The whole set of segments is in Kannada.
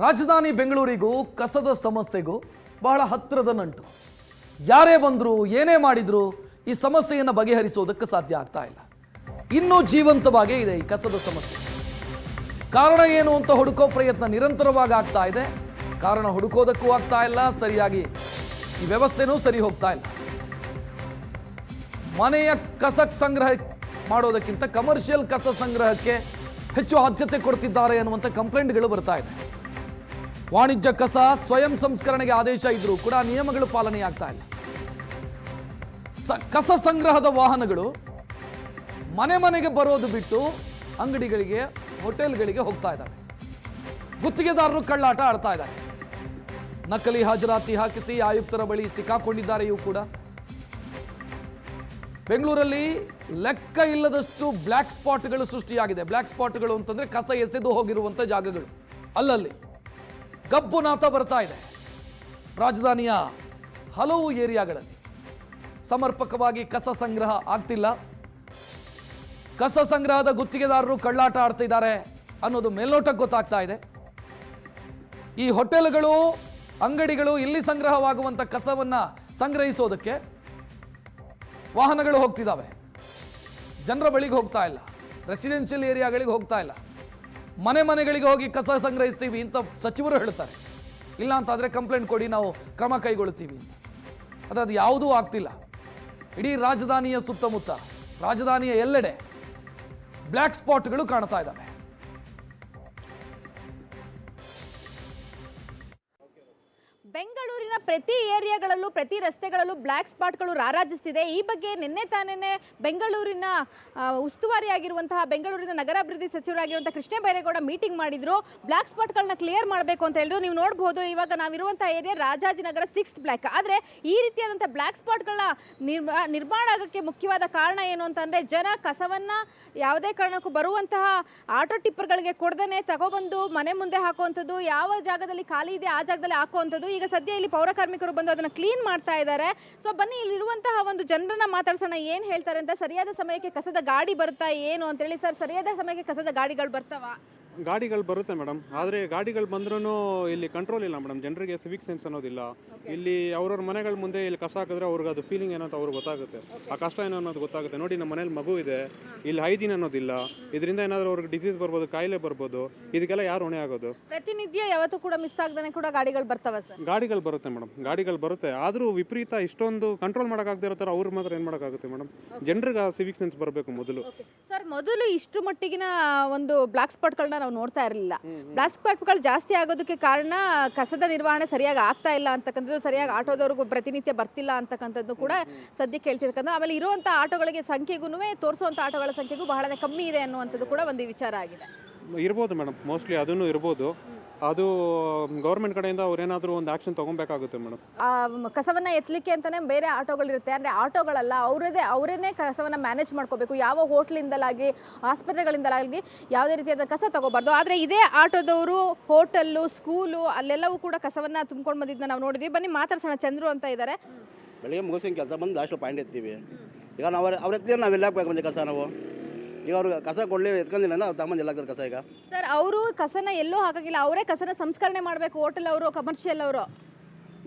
ರಾಜಧಾನಿ ಬೆಂಗಳೂರಿಗೂ ಕಸದ ಸಮಸ್ಯೆಗೂ ಬಹಳ ಹತ್ತಿರದ ನಂಟು. ಯಾರೇ ಬಂದರೂ ಏನೇ ಮಾಡಿದರೂ ಈ ಸಮಸ್ಯೆಯನ್ನು ಬಗೆಹರಿಸೋದಕ್ಕೆ ಸಾಧ್ಯ ಆಗ್ತಾ ಇಲ್ಲ. ಇನ್ನೂ ಜೀವಂತವಾಗೇ ಇದೆ ಈ ಕಸದ ಸಮಸ್ಯೆ. ಕಾರಣ ಏನು ಅಂತ ಹುಡುಕೋ ಪ್ರಯತ್ನ ನಿರಂತರವಾಗಿ ಆಗ್ತಾ ಇದೆ. ಕಾರಣ ಹುಡುಕೋದಕ್ಕೂ ಆಗ್ತಾ ಇಲ್ಲ, ಸರಿಯಾಗಿ ಈ ವ್ಯವಸ್ಥೆನೂ ಸರಿ ಹೋಗ್ತಾ ಇಲ್ಲ. ಮನೆಯ ಕಸ ಸಂಗ್ರಹ ಮಾಡೋದಕ್ಕಿಂತ ಕಮರ್ಷಿಯಲ್ ಕಸ ಸಂಗ್ರಹಕ್ಕೆ ಹೆಚ್ಚು ಆದ್ಯತೆ ಕೊಡ್ತಿದ್ದಾರೆ ಅನ್ನುವಂಥ ಕಂಪ್ಲೇಂಟ್ಗಳು ಬರ್ತಾ ಇದೆ. ವಾಣಿಜ್ಯ ಕಸ ಸ್ವಯಂ ಸಂಸ್ಕರಣೆಗೆ ಆದೇಶ ಇದ್ರೂ ಕೂಡ ನಿಯಮಗಳು ಪಾಲನೆ ಆಗ್ತಾ ಇಲ್ಲ. ಕಸ ಸಂಗ್ರಹದ ವಾಹನಗಳು ಮನೆ ಮನೆಗೆ ಬರೋದು ಬಿಟ್ಟು ಅಂಗಡಿಗಳಿಗೆ, ಹೋಟೆಲ್ಗಳಿಗೆ ಹೋಗ್ತಾ ಇದ್ದಾರೆ. ಗುತ್ತಿಗೆದಾರರು ಕಳ್ಳಾಟ ಆಡ್ತಾ ಇದ್ದಾರೆ. ನಕಲಿ ಹಾಜರಾತಿ ಹಾಕಿಸಿ ಆಯುಕ್ತರ ಬಳಿ ಸಿಕ್ಕಾಕೊಂಡಿದ್ದಾರೆ. ಇವು ಕೂಡ ಬೆಂಗಳೂರಲ್ಲಿ ಲೆಕ್ಕ ಇಲ್ಲದಷ್ಟು ಬ್ಲ್ಯಾಕ್ ಸ್ಪಾಟ್ಗಳು ಸೃಷ್ಟಿಯಾಗಿದೆ. ಬ್ಲ್ಯಾಕ್ ಸ್ಪಾಟ್ಗಳು ಅಂತಂದ್ರೆ ಕಸ ಎಸೆದು ಹೋಗಿರುವಂತ ಜಾಗಗಳು. ಅಲ್ಲಲ್ಲಿ ಕಬ್ಬು ನಾತ ಬರ್ತಾ ಇದೆ. ರಾಜಧಾನಿಯ ಹಲವು ಏರಿಯಾಗಳಲ್ಲಿ ಸಮರ್ಪಕವಾಗಿ ಕಸ ಸಂಗ್ರಹ ಆಗ್ತಿಲ್ಲ. ಕಸ ಸಂಗ್ರಹದ ಗುತ್ತಿಗೆದಾರರು ಕಳ್ಳಾಟ ಆಡ್ತಿದ್ದಾರೆ ಅನ್ನೋದು ಮೇಲ್ನೋಟಕ್ಕೆ ಗೊತ್ತಾಗ್ತಾ ಇದೆ. ಈ ಹೋಟೆಲ್ಗಳು, ಅಂಗಡಿಗಳು ಇಲ್ಲಿ ಸಂಗ್ರಹವಾಗುವಂತ ಕಸವನ್ನ ಸಂಗ್ರಹಿಸೋದಕ್ಕೆ ವಾಹನಗಳು ಹೋಗ್ತಿದ್ದಾವೆ. ಜನರ ಬಳಿಗೆ ಹೋಗ್ತಾ ಇಲ್ಲ. ರೆಸಿಡೆನ್ಷಿಯಲ್ ಏರಿಯಾಗಳಿಗೆ ಹೋಗ್ತಾ ಇಲ್ಲ. ಮನೆ ಮನೆಗಳಿಗೆ ಹೋಗಿ ಕಸ ಸಂಗ್ರಹಿಸ್ತೀವಿ ಅಂತ ಸಚಿವರು ಹೇಳ್ತಾರೆ. ಇಲ್ಲ ಅಂತಾದರೆ ಕಂಪ್ಲೇಂಟ್ ಕೊಡಿ, ನಾವು ಕ್ರಮ ಕೈಗೊಳ್ತೀವಿ ಅಂತ. ಅದು ಯಾವುದೂ ಆಗ್ತಿಲ್ಲ. ಇಡೀ ರಾಜಧಾನಿಯ ಸುತ್ತಮುತ್ತ, ರಾಜಧಾನಿಯ ಎಲ್ಲೆಡೆ ಬ್ಲ್ಯಾಕ್ ಸ್ಪಾಟ್ಗಳು ಕಾಣ್ತಾ ಇದ್ದಾವೆ. ಬೆಂಗಳೂರಿನ ಪ್ರತಿ ಏರಿಯಾಗಳಲ್ಲೂ, ಪ್ರತಿ ರಸ್ತೆಗಳಲ್ಲೂ ಬ್ಲ್ಯಾಕ್ ಸ್ಪಾಟ್ಗಳು ರಾರಾಜಿಸ್ತಿದೆ. ಈ ಬಗ್ಗೆ ನಿನ್ನೆ ತಾನೇ ಬೆಂಗಳೂರಿನ ಉಸ್ತುವಾರಿಯಾಗಿರುವಂತಹ ಬೆಂಗಳೂರಿನ ನಗರಾಭಿವೃದ್ಧಿ ಸಚಿವರಾಗಿರುವಂತಹ ಕೃಷ್ಣ ಬೈರೇಗೌಡ ಮೀಟಿಂಗ್ ಮಾಡಿದ್ರು. ಬ್ಲ್ಯಾಕ್ ಸ್ಪಾಟ್ಗಳನ್ನ ಕ್ಲಿಯರ್ ಮಾಡಬೇಕು ಅಂತ ಹೇಳಿದ್ರು. ನೀವು ನೋಡ್ಬೋದು, ಇವಾಗ ನಾವಿರುವಂತಹ ಏರಿಯಾ ರಾಜಾಜಿನಗರ 6th ಬ್ಲ್ಯಾಕ್. ಆದರೆ ಈ ರೀತಿಯಾದಂಥ ಬ್ಲ್ಯಾಕ್ ಸ್ಪಾಟ್ಗಳನ್ನ ನಿರ್ಮಾಣ ಆಗೋಕ್ಕೆ ಮುಖ್ಯವಾದ ಕಾರಣ ಏನು ಅಂತಂದರೆ, ಜನ ಕಸವನ್ನು ಯಾವುದೇ ಕಾರಣಕ್ಕೂ ಬರುವಂತಹ ಆಟೋ ಟಿಪ್ಪರ್ಗಳಿಗೆ ಕೊಡ್ದೇ ತಗೊಬಂದು ಮನೆ ಮುಂದೆ ಹಾಕುವಂಥದ್ದು, ಯಾವ ಜಾಗದಲ್ಲಿ ಖಾಲಿ ಇದೆ ಆ ಜಾಗದಲ್ಲಿ ಹಾಕುವಂಥದ್ದು. ಈಗ ಸದ್ಯ ಇಲ್ಲಿ ಪೌರ ಕಾರ್ಮಿಕರು ಬಂದು ಅದನ್ನ ಕ್ಲೀನ್ ಮಾಡ್ತಾ ಇದ್ದಾರೆ. ಸೊ ಬನ್ನಿ, ಇಲ್ಲಿರುವಂತಹ ಒಂದು ಜನರನ್ನ ಮಾತಾಡ್ಸೋಣ, ಏನ್ ಹೇಳ್ತಾರೆ ಅಂತ. ಸರಿಯಾದ ಸಮಯಕ್ಕೆ ಕಸದ ಗಾಡಿ ಬರುತ್ತಾ ಏನು ಅಂತ ಹೇಳಿ. ಸರ್, ಸರಿಯಾದ ಸಮಯಕ್ಕೆ ಕಸದ ಗಾಡಿಗಳು ಬರ್ತಾವ? ಗಾಡಿಗಳು ಬರುತ್ತೆ ಮೇಡಮ್, ಆದರೆ ಗಾಡಿಗಳು ಬಂದ್ರೂ ಇಲ್ಲಿ ಕಂಟ್ರೋಲ್ ಇಲ್ಲ ಮೇಡಮ್. ಜನರಿಗೆ ಸಿವಿಕ್ ಸೆನ್ಸ್ ಅನ್ನೋದಿಲ್ಲ. ಇಲ್ಲಿ ಅವ್ರವ್ರ ಮನೆಗಳ ಮುಂದೆ ಇಲ್ಲಿ ಕಸ ಹಾಕಿದ್ರೆ ಅವ್ರಿಗೆ ಅದು ಫೀಲಿಂಗ್ ಏನೋ ಅಂತ ಅವ್ರಿಗೆ ಗೊತ್ತಾಗುತ್ತೆ. ಆ ಕಷ್ಟ ಏನೋ ಅನ್ನೋದು ಗೊತ್ತಾಗುತ್ತೆ. ನೋಡಿ, ನಮ್ಮ ಮನೇಲಿ ಮಗು ಇದೆ, ಇಲ್ಲಿ ಹೈಜೀನ್ ಅನ್ನೋದಿಲ್ಲ. ಇದರಿಂದ ಏನಾದರೂ ಅವ್ರಿಗೆ ಡಿಸೀಸ್ ಬರ್ಬೋದು, ಕಾಯಿಲೆ ಬರ್ಬೋದು. ಇದಕ್ಕೆಲ್ಲ ಯಾರು ಹೊಣೆ ಆಗೋದು? ಪ್ರತಿನಿತ್ಯ ಯಾವತ್ತೂ ಕೂಡ ಮಿಸ್ ಆಗದೇ ಕೂಡ ಗಾಡಿಗಳು ಬರ್ತಾವ ಸರ್? ಗಾಡಿಗಳು ಬರುತ್ತೆ ಮೇಡಮ್, ಗಾಡಿಗಳು ಬರುತ್ತೆ. ಆದರೂ ವಿಪರೀತ ಇಷ್ಟೊಂದು ಕಂಟ್ರೋಲ್ ಮಾಡೋಕ್ಕಾಗದೇ ಇರೋ ಥರ ಅವ್ರ ಮಾತ್ರ ಏನು ಮಾಡೋಕ್ಕಾಗುತ್ತೆ ಮೇಡಮ್? ಜನರಿಗೆ ಆ ಸಿವಿಕ್ ಸೆನ್ಸ್ ಬರಬೇಕು ಮೊದಲು. ಸರ್, ಮೊದಲು ಇಷ್ಟು ಮಟ್ಟಿಗಿನ ಒಂದು ಬ್ಲ್ಯಾಕ್ ಸ್ಪಾಟ್ಗಳನ್ನ ನಾವು ನೋಡ್ತಾ ಇರಲಿಲ್ಲ. ಬ್ಲ್ಯಾಕ್ ಸ್ಪಾಟ್ಗಳು ಜಾಸ್ತಿ ಆಗೋದಕ್ಕೆ ಕಾರಣ ಕಸದ ನಿರ್ವಹಣೆ ಸರಿಯಾಗಿ ಆಗ್ತಾ ಇಲ್ಲ ಅಂತಕ್ಕಂಥದ್ದು, ಸರಿಯಾಗಿ ಆಟೋದವ್ರಿಗೂ ಪ್ರತಿನಿತ್ಯ ಬರ್ತಿಲ್ಲ ಅಂತಕ್ಕಂಥದ್ದು ಕೂಡ ಸದ್ಯಕ್ಕೆ ಹೇಳ್ತಿರ್ತಕ್ಕಂಥ. ಆಮೇಲೆ ಇರುವಂಥ ಆಟೋಗಳಿಗೆ ಸಂಖ್ಯೆಗೂ, ತೋರಿಸುವಂಥ ಆಟೋಗಳ ಸಂಖ್ಯೆಗೂ ಬಹಳನೇ ಕಮ್ಮಿ ಇದೆ ಅನ್ನುವಂಥದ್ದು ಕೂಡ ಒಂದು ವಿಚಾರ ಆಗಿದೆ. ಇರ್ಬೋದು ಮೇಡಮ್, ಮೋಸ್ಟ್ಲಿ ಅದನ್ನು ಇರ್ಬೋದು. ಅದು ಗೌರ್ಮೆಂಟ್ ಕಡೆಯಿಂದ ಅವ್ರೇನಾದರೂ ಒಂದು ಆ್ಯಕ್ಷನ್ ತೊಗೊಬೇಕಾಗುತ್ತೆ ಮೇಡಮ್. ಕಸವನ್ನು ಎತ್ತಲಿಕ್ಕೆ ಅಂತಲೇ ಬೇರೆ ಆಟೋಗಳಿರುತ್ತೆ. ಅಂದರೆ ಆಟೋಗಳಲ್ಲ, ಅವರೇನೇ ಕಸವನ್ನು ಮ್ಯಾನೇಜ್ ಮಾಡ್ಕೋಬೇಕು. ಯಾವ ಹೋಟ್ಲಿಂದಲಾಗಿ, ಆಸ್ಪತ್ರೆಗಳಿಂದಲಾಗಿ ಯಾವುದೇ ರೀತಿಯಾದ ಕಸ ತಗೋಬಾರ್ದು. ಆದರೆ ಇದೇ ಆಟೋದವರು ಹೋಟೆಲ್ಲು, ಸ್ಕೂಲು ಅಲ್ಲೆಲ್ಲವೂ ಕೂಡ ಕಸವನ್ನು ತುಂಬ್ಕೊಂಡು ಬಂದಿದ್ದನ್ನ ನಾವು ನೋಡಿದ್ವಿ. ಬನ್ನಿ ಮಾತಾಡ್ಸೋಣ. ಚಂದ್ರು ಅಂತ ಇದ್ದಾರೆ. ಬೆಳಿಗ್ಗೆ ಮುಗಿಸಿ ಕೆಲಸ ಬಂದು ಲಾಸ್ಟ್ ಪಾಯಿಂಟ್ ಎತ್ತೀವಿ. ಈಗ ನಾವು ಅವ್ರ ಎತ್ತೀವಿ, ನಾವು ಎಲ್ಲ ಹಾಕ್ಬೇಕು ಬಂದು ಕಸ. ನಾವು ಈಗ ಅವ್ರಿಗೆ ಕಸ ಕೊಡಲಿ ಎತ್ಕೊಂಡಿಲ್ಲ, ಅವ್ರು ತಗೊಂಡು ಎಲ್ಲ ಕಸ. ಈಗ ಸರ್, ಅವರು ಕಸನ ಎಲ್ಲೂ ಹಾಕಾಗಿಲ್ಲ, ಅವರೇ ಕಸನ ಸಂಸ್ಕರಣೆ ಮಾಡಬೇಕು. ಹೋಟೆಲ್ ಅವರು, ಕಮರ್ಷಿಯಲ್ ಅವರು.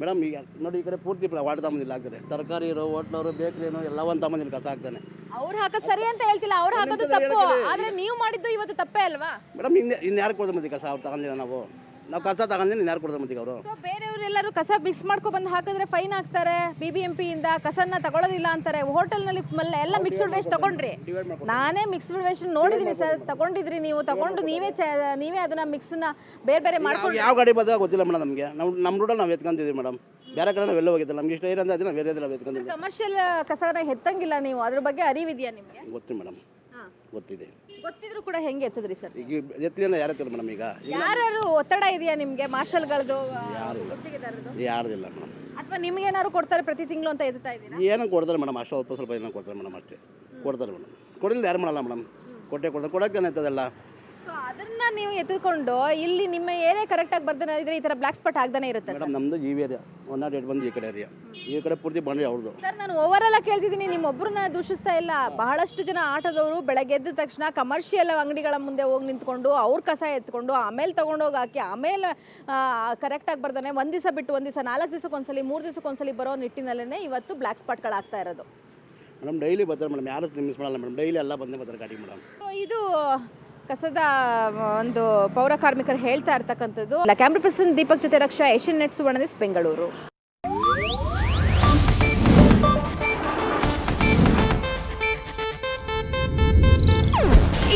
ಮೇಡಮ್, ಈಗ ನೋಡಿ, ಈ ಕಡೆ ಪೂರ್ತಿ ವಾಟರ್ ತಗೊಂಡಿಲ್ಲ ಆಗ್ತದೆ. ತರಕಾರಿ ಇರೋ ಹೋಟ್ಲವರು, ಬೇಕ್ರಿನೋ ಎಲ್ಲವನ್ನ ತಗೊಂಡಿಲ್ಲ ಕಸ ಹಾಕ್ತಾನೆ. ಅವ್ರು ಹಾಕೋದು ಸರಿ ಅಂತ ಹೇಳ್ತಿಲ್ಲ, ಅವ್ರು ಹಾಕೋದು ತಪ್ಪು. ಆದರೆ ನೀವು ಮಾಡಿದ್ದು ಇವತ್ತು ತಪ್ಪೇ ಅಲ್ವಾ ಮೇಡಮ್? ಇನ್ಯಾರು ಕೊಡ್ತಾರೆ ಮತ್ತೆ ಕಸ? ಅವ್ರು ತಗೊಂಡಿಲ್ಲ, ನಾವು ಕಸ ತಗೊಂಡಿಲ್ಲ, ಇನ್ಯಾರು ಕೊಡ್ತಾರೆ ಮತ್ತೆ ಅವರು? ಬೇರೆಯವರೆಲ್ಲರೂ ಕಸ ಮಿಕ್ಸ್ ಮಾಡ್ಕೊ ಬಂದು ಹಾಕಿದ್ರೆ ಫೈನ್ ಹಾಕ್ತಾರೆ BBMP ಇಂದ. ಕಸನ್ನ ತಗೊಳ್ಳೋದಿಲ್ಲ ಅಂತಾರೆ. ಹೋಟೆಲ್ನಲ್ಲಿ ಎಲ್ಲ ಮಿಕ್ಸ್ಡ್ ವೇಸ್ಟ್ ತಗೊಂಡ್ರಿ. ನಾನೇ ಮಿಕ್ಸ್ಡ್ ವೇಸ್ಟ್ ನೋಡಿದ್ದೀನಿ ಸರ್. ತಗೊಂಡಿದ್ರಿ ನೀವು, ತಗೊಂಡು ನೀವೇ ಅದನ್ನ ಮಿಕ್ಸ್ನ ಬೇರೆ ಬೇರೆ ಮಾಡ್ಕೊಂಡು. ಯಾವ ಗಾಡಿ ಬದ್ದಾಗ ಗೊತ್ತಿಲ್ಲ ಮೇಡಮ್ ನಮಗೆ. ನಮ್ಮ ರೂಟಲ್ಲಿ ನಾವು ಎತ್ಕೊಂತಿದ್ವಿ ಮೇಡಮ್. ಬೇರೆ ಕಡೆ ನಾವೆಲ್ಲ ಹೋಗಿದ್ದಿಲ್ಲ. ನಮ್ಗೆ ಇಷ್ಟ ಇರೋದು ಅದನ್ನ ಬೇರೆ ಎಲ್ಲ ಎತ್ಕೊಂಡಿದ್ವಿ. ಕಮರ್ಷಿಯಲ್ ಕಸನ ಎತ್ತಂಗಿಲ್ಲ ನೀವು, ಅದ್ರ ಬಗ್ಗೆ ಅರಿವಿದೆಯಾ ನಿಮಗೆ? ಗೊತ್ತು ಮೇಡಮ್, ಗೊತ್ತಿದೆ. ಗೊತ್ತಿದ್ರು ಕೂಡ ಹೆಂಗೆ ಎತ್ತಿದ್ರಿ ಸರ್? ಈಗ ಎತ್ತಿಲ್ಲ, ಯಾರು ಎತ್ತಿಲ್ಲ ಮೇಡಮ್. ಈಗ ಯಾರು ಒತ್ತಡ ಇದೆಯಾ ನಿಮಗೆ? ಮಾರ್ಷಲ್ಗಳದ್ದು, ಯಾರ್ದಿಲ್ಲ ಮೇಡಮ್. ಅಥವಾ ನಿಮ್ಗೇನಾದ್ರು ಕೊಡ್ತಾರೆ ಪ್ರತಿ ತಿಂಗಳು ಅಂತ ಎತ್ತಾ ಇದ್ದೀರಾ? ಏನೋ ಕೊಡ್ತಾರೆ ಮೇಡಮ್, ಅಷ್ಟು ಸ್ವಲ್ಪ ಏನೋ ಕೊಡ್ತಾರೆ ಮೇಡಮ್, ಅಷ್ಟೇ ಕೊಡ್ತಾರೆ ಮೇಡಮ್. ಕೊಡಿಲ್ಲ ಯಾರು ಮಾಡಲ್ಲ ಮೇಡಮ್. ಕೊಟ್ಟೆ ಕೊಡ್ತಾರೆ, ಕೊಡೋಕೆ ಏನಾಯ್ತದಲ್ಲ. ಸೊ ಅದನ್ನ ನೀವು ಎತ್ಕೊಂಡು ಇಲ್ಲಿ ನಿಮ್ಮ ಏರಿಯಾ ಕರೆಕ್ಟಾಗಿ ಬರ್ತಾನೆ ಇದ್ರೆ ಈ ಥರ ಬ್ಲ್ಯಾಕ್ ಸ್ಪಾಟ್ ಆಗ್ತಾನೆ ಇರುತ್ತೆ ಮೇಡಮ್ ನಮ್ಮದು ಈ ಏರಿಯಾ 108 ಬಂದು ಈ ಕಡೆ ಏರಿಯಾ, ಈ ಕಡೆ ಪೂರ್ತಿ ಬಂದರೆ ಅವ್ರದ್ದು. ಸರ್ ನಾನು ಓವರಾಲ್ ಆಗಿ ಕೇಳ್ತಿದ್ದೀನಿ, ನಿಮ್ಮೊಬ್ಬರನ್ನ ದೂಷಿಸ್ತಾ ಇಲ್ಲ. ಬಹಳಷ್ಟು ಜನ ಆಟೋದವರು ಬೆಳಗ್ಗೆ ಎದ್ದ ತಕ್ಷಣ ಕಮರ್ಷಿಯಲ್ ಅಂಗಡಿಗಳ ಮುಂದೆ ಹೋಗಿ ನಿಂತ್ಕೊಂಡು ಅವ್ರ ಕಸ ಎತ್ಕೊಂಡು ಆಮೇಲೆ ತೊಗೊಂಡೋಗಿ ಹಾಕಿ ಆಮೇಲೆ ಕರೆಕ್ಟಾಗಿ ಬರ್ತಾನೆ. ಒಂದು ದಿವಸ ಬಿಟ್ಟು ಒಂದು ದಿವಸ, 4 ದಿವಸಕ್ಕೊಂದ್ಸಲಿ, 3 ದಿವಸಕ್ಕೊಂದ್ಸಲಿ ಬರೋ ನಿಟ್ಟಿನಲ್ಲೇ ಇವತ್ತು ಬ್ಲ್ಯಾಕ್ ಸ್ಪಾಟ್ಗಳಾಗ್ತಾ ಇರೋದು. ಮೇಡಮ್ ಡೈಲಿ ಬರ್ತಾರೆ ಮೇಡಮ್, ಯಾರು ಮಿಸ್ ಮಾಡಲ್ಲ ಮೇಡಮ್, ಡೈಲಿ ಎಲ್ಲ ಬಂದೇ ಬರ್ತಾರೆ ಗಾಡಿ ಮೇಡಮ್. ಇದು ಕಸದ ಒಂದು ಪೌರ ಕಾರ್ಮಿಕರು ಹೇಳ್ತಾ ಇರ್ತಕ್ಕಂಥದ್ದು. ಕ್ಯಾಮ್ರಾ ಪರ್ಸನ್ ದೀಪಕ್ ಜೊತೆ ರಕ್ಷಾ, ಏಷ್ಯನ್ ನೆಟ್ ಸುವರ್ಣ ನ್ಯೂಸ್, ಬೆಂಗಳೂರು.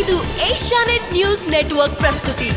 ಇದು ಏಷ್ಯಾನೆಟ್ ನ್ಯೂಸ್ ನೆಟ್ವರ್ಕ್ ಪ್ರಸ್ತುತಿ.